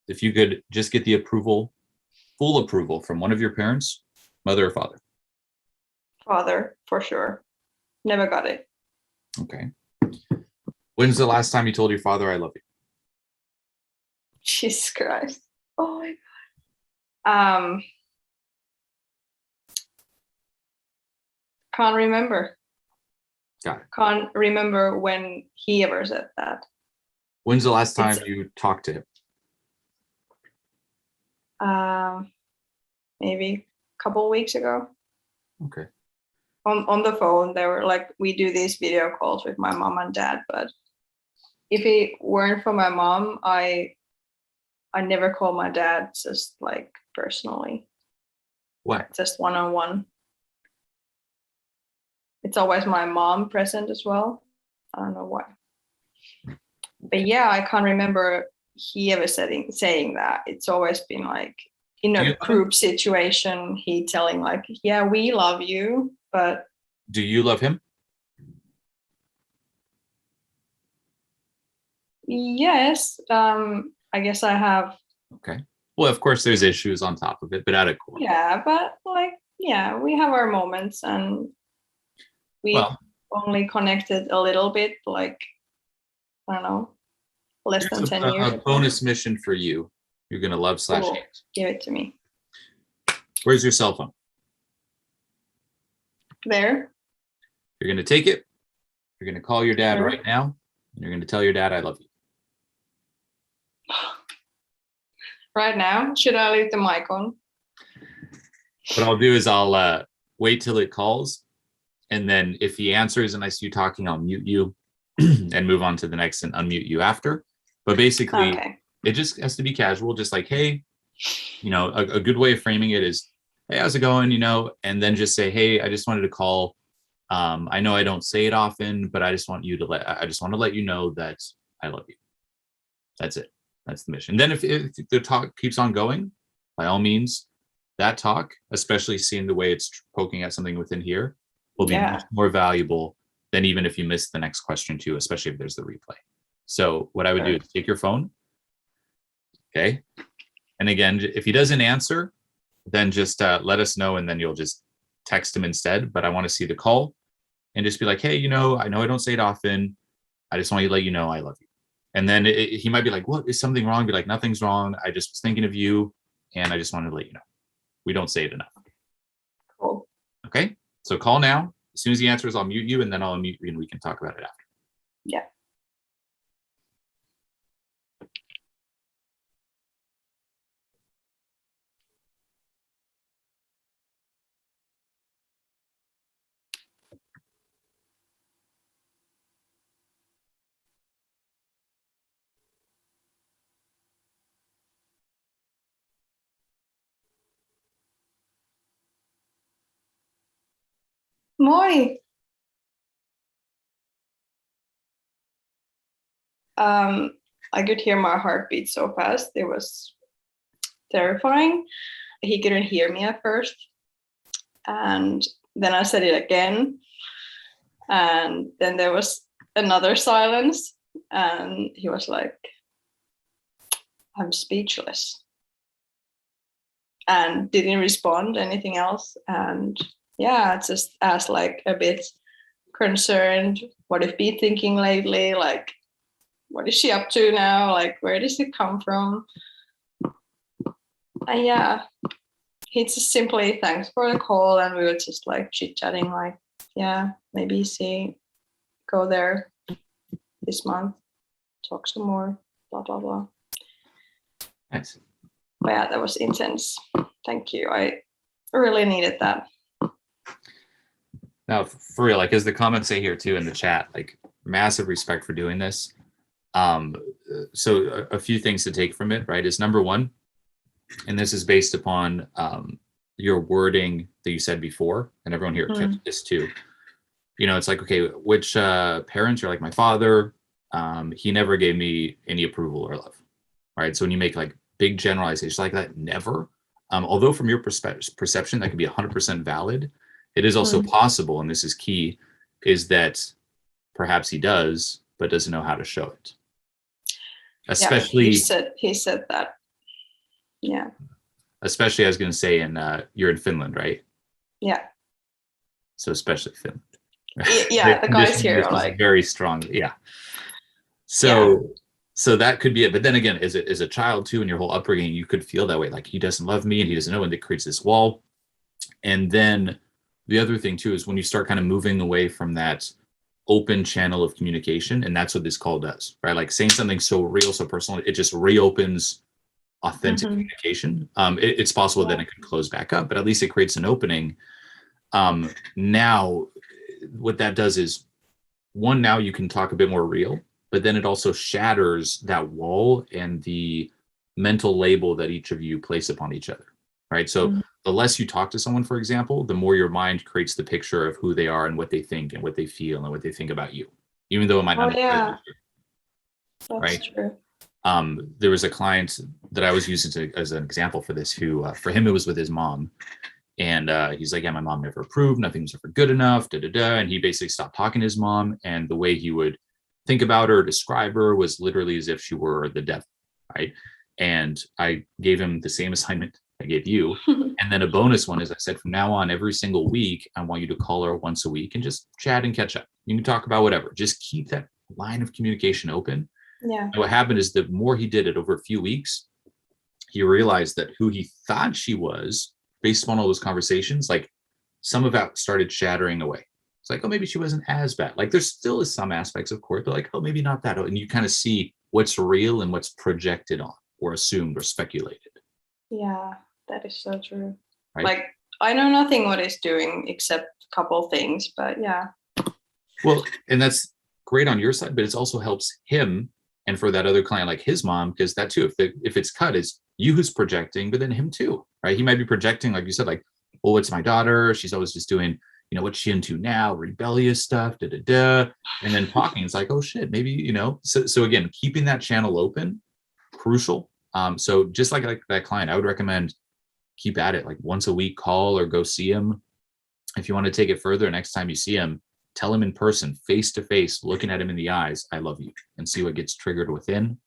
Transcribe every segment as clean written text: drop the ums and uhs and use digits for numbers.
if you could just get the approval, full approval from one of your parents, mother or father? Father, for sure. Never got it. Okay. When's the last time you told your father, I love you? Jesus Christ. Oh my God. Can't remember. Got it. Can't remember when he ever said that. When's the last time you talked to him? Maybe a couple of weeks ago. Okay. On the phone, they were like, we do these video calls with my mom and dad, but if it weren't for my mom, I never call my dad just like personally. What? Just one-on-one. It's always my mom present as well. I don't know why. But yeah, I can't remember he ever saying that. It's always been like in a group situation, he telling like, yeah, we love you, but. Do you love him? Yes. I guess I have. Okay. Well, of course there's issues on top of it, but at a core. Yeah, but like, yeah, we have our moments, and we only connected a little bit, like, I don't know, less than 10 years. A bonus mission for you. You're going to love / hate. Give it to me. Where's your cell phone? There. You're going to take it. You're going to call your dad right now, and you're going to tell your dad, I love you. Right now? Should I leave the mic on? What I'll do is I'll wait till it calls, and then if he answers and I see you talking, I'll mute you and move on to the next and unmute you after. But basically, it just has to be casual, just like, hey, you know, a good way of framing it is, hey, how's it going? You know, and then just say, hey, I just wanted to call. I know I don't say it often, but I just want to let you know that I love you. That's it. That's the mission. Then if the talk keeps on going, by all means, that talk, especially seeing the way it's poking at something within here, will be much more valuable than even if you miss the next question too, especially if there's the replay. So what I would do is take your phone. Okay. And again, if he doesn't answer, then just let us know, and then you'll just text him instead. But I want to see the call and just be like, hey, you know I don't say it often. I just want to let you know I love you. And then he might be like, what, is something wrong? Be like, nothing's wrong. I just was thinking of you, and I just wanted to let you know. We don't say it enough. Cool. Okay. So call now. As soon as he answers, I'll mute you, and then I'll unmute you, and we can talk about it after. Yeah. Moi. I could hear my heartbeat so fast. It was terrifying. He couldn't hear me at first. And then I said it again. And then there was another silence. And he was like, I'm speechless. And didn't respond anything else. And yeah, just asked like a bit concerned, what have you been thinking lately? Like, what is she up to now? Like, where does it come from? And yeah, he just simply thanks for the call, and we were just like chit-chatting, like, yeah, maybe go there this month, talk some more, blah, blah, blah. Nice. But yeah, that was intense. Thank you. I really needed that. Now, for real, like as the comments say here too in the chat, like massive respect for doing this. So a few things to take from it, right, is number one, and this is based upon your wording that you said before, and everyone here kept this too. You know, it's like, okay, which parents? You're like, my father, he never gave me any approval or love, right? So when you make like big generalizations like that, never, although from your perception, that could be 100% valid, it is also possible, and this is key, is that perhaps he does, but doesn't know how to show it. Especially, he said that Yeah. Especially, I was going to say, you're in Finland, right? Yeah. So especially Finland. Yeah, the guys conditioning here is are like, very strong. Yeah. yeah. So that could be it. But then again, as a child too, in your whole upbringing, you could feel that way. Like, he doesn't love me and he doesn't know, and it creates this wall. And then the other thing too is when you start kind of moving away from that open channel of communication, and that's what this call does, right? Like, saying something so real, so personal, it just reopens authentic communication. It's possible that it could close back up, but at least it creates an opening. Now, what that does is, one, now you can talk a bit more real, but then it also shatters that wall and the mental label that each of you place upon each other, right? So the less you talk to someone, for example, the more your mind creates the picture of who they are and what they think and what they feel and what they think about you, even though it might not. Yeah, that's right? true. There was a client that I was using as an example for this, who for him it was with his mom, and he's like, yeah, my mom never approved, nothing was ever good enough, and he basically stopped talking to his mom, and the way he would think about her, describe her, was literally as if she were the devil, right? And I gave him the same assignment I gave you, and then a bonus one is, I said, from now on, every single week, I want you to call her once a week and just chat and catch up. You can talk about whatever, just keep that line of communication open. Yeah. And what happened is, the more he did it over a few weeks, he realized that who he thought she was, based on all those conversations, like, some of that started shattering away. It's like, oh, maybe she wasn't as bad. Like, there still is some aspects of course, but like, oh, maybe not that. And you kind of see what's real and what's projected on or assumed or speculated. Yeah, that is so true. Right? Like, I know nothing what he's doing except a couple things, but yeah. Well, and that's great on your side, but it also helps him. And for that other client, like his mom, because that too, if it's cut, is you who's projecting, but then him too, right? He might be projecting, like you said, like, oh, it's my daughter, she's always just doing, what's she into now? Rebellious stuff, And then talking, it's like, oh shit, maybe, So again, keeping that channel open, crucial. So just like that client, I would recommend keep at it, like once a week, call or go see him. If you want to take it further, next time you see him, tell him in person, face to face, looking at him in the eyes, I love you, and see what gets triggered within.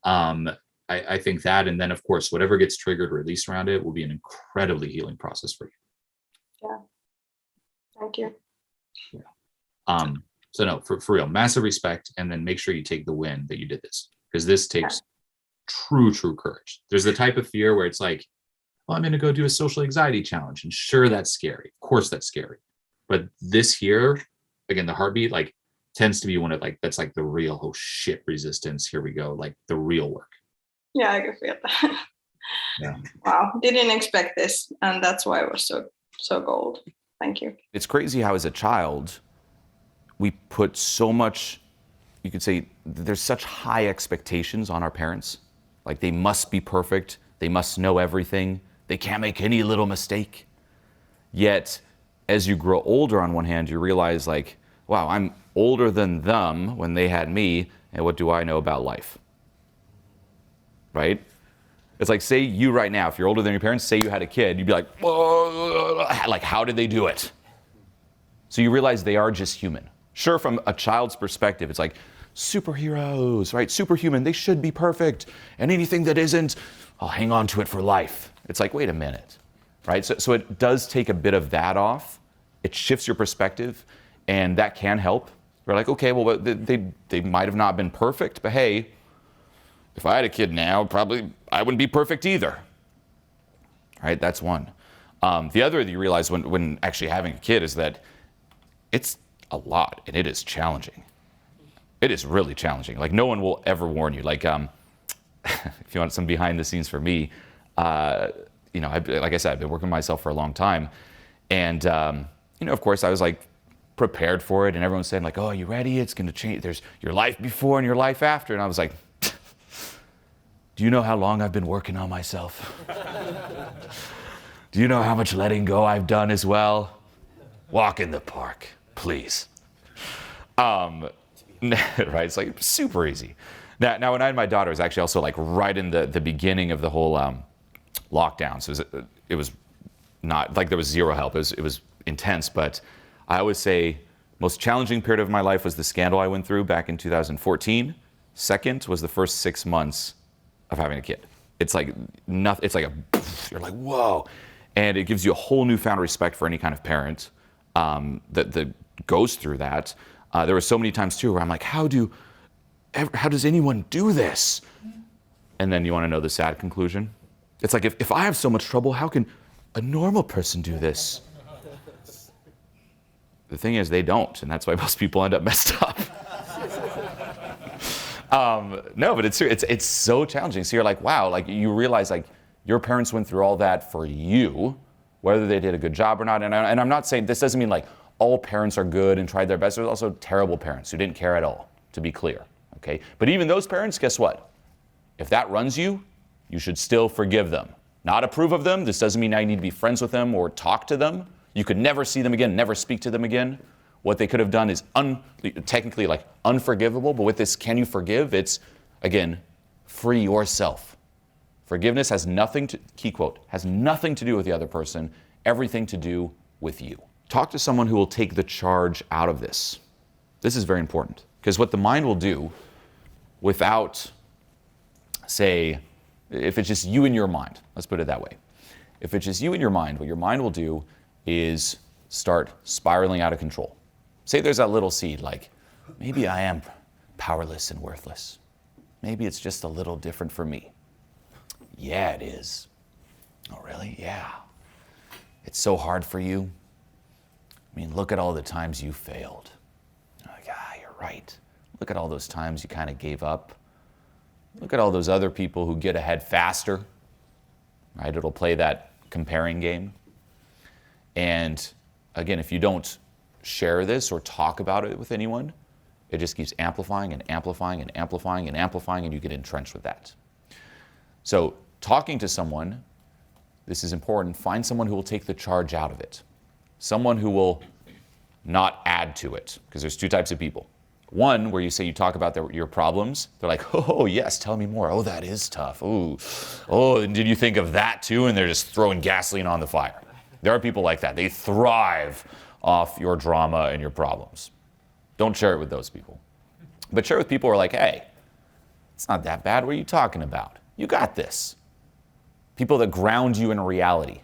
I think that, and then of course, whatever gets triggered, release around it, will be an incredibly healing process for you. Yeah. Thank you. Yeah. So no, for real, massive respect, and then make sure you take the win that you did this, because this takes true courage. There's the type of fear where it's like, well, I'm going to go do a social anxiety challenge, and sure, that's scary. Of course, that's scary. But this here, again, the heartbeat, like, tends to be one of, like, that's like the real, oh shit, resistance. Here we go. Like the real work. Yeah, I can feel that. Yeah. Wow. Didn't expect this. And that's why it was so gold. Thank you. It's crazy how as a child, we put so much, you could say, there's such high expectations on our parents. Like, they must be perfect. They must know everything. They can't make any little mistake. Yet, as you grow older, on one hand, you realize, like, wow, I'm older than them when they had me, and what do I know about life? Right? It's like, say you right now, if you're older than your parents, say you had a kid, you'd be like, whoa, like, how did they do it? So you realize they are just human. Sure, from a child's perspective, it's like, superheroes, right? Superhuman, they should be perfect, and anything that isn't, I'll hang on to it for life. It's like, wait a minute, right? So it does take a bit of that off. It shifts your perspective, and that can help. We're like, okay, well, they might have not been perfect, but hey, if I had a kid now, probably I wouldn't be perfect either. Right? That's one. The other that you realize when actually having a kid is that it's a lot, and it is challenging. It is really challenging. Like, no one will ever warn you. Like, if you want some behind the scenes for me, like I said, I've been working with myself for a long time. And, of course, I was like prepared for it, and everyone's saying like, oh, are you ready? It's going to change. There's your life before and your life after. And I was like, do you know how long I've been working on myself? Do you know how much letting go I've done as well? Walk in the park, please. Right? It's like super easy. Now, when I had my daughter, it was actually also like right in the beginning of the whole lockdown. So it was not like there was zero help. It was intense, but I always say most challenging period of my life was the scandal I went through back in 2014. Second was the first 6 months of having a kid. it's like nothing. It's like you're like, whoa. And it gives you a whole newfound respect for any kind of parent that goes through that. There were so many times too where I'm like, how does anyone do this? And then you want to know the sad conclusion? It's like, if I have so much trouble, how can a normal person do this? The thing is, they don't, and that's why most people end up messed up. No, but it's so challenging. So you're like, wow, like you realize like your parents went through all that for you, whether they did a good job or not. And I'm not saying, this doesn't mean like all parents are good and tried their best. There's also terrible parents who didn't care at all, to be clear, okay? But even those parents, guess what? If that runs you, you should still forgive them. Not approve of them. This doesn't mean now you need to be friends with them or talk to them. You could never see them again, never speak to them again. What they could have done is technically like unforgivable, but with this, can you forgive? It's, again, free yourself. Forgiveness has nothing to, key quote, has nothing to do with the other person, everything to do with you. Talk to someone who will take the charge out of this. This is very important, because what the mind will do without, say, if it's just you and your mind, let's put it that way. If it's just you and your mind, what your mind will do is start spiraling out of control. Say there's that little seed, like, maybe I am powerless and worthless. Maybe it's just a little different for me. Yeah, it is. Oh, really? Yeah. It's so hard for you. I mean, look at all the times you failed. Like, you're right. Look at all those times you kind of gave up. Look at all those other people who get ahead faster, right? It'll play that comparing game. And again, if you don't share this or talk about it with anyone, it just keeps amplifying and amplifying and amplifying and amplifying, and you get entrenched with that. So talking to someone, this is important, find someone who will take the charge out of it. Someone who will not add to it, because there's two types of people. One, where you say you talk about your problems, they're like, oh yes, tell me more. Oh, that is tough. Ooh. Oh, and did you think of that too? And they're just throwing gasoline on the fire. There are people like that. They thrive off your drama and your problems. Don't share it with those people. But share it with people who are like, hey, it's not that bad. What are you talking about? You got this. People that ground you in reality.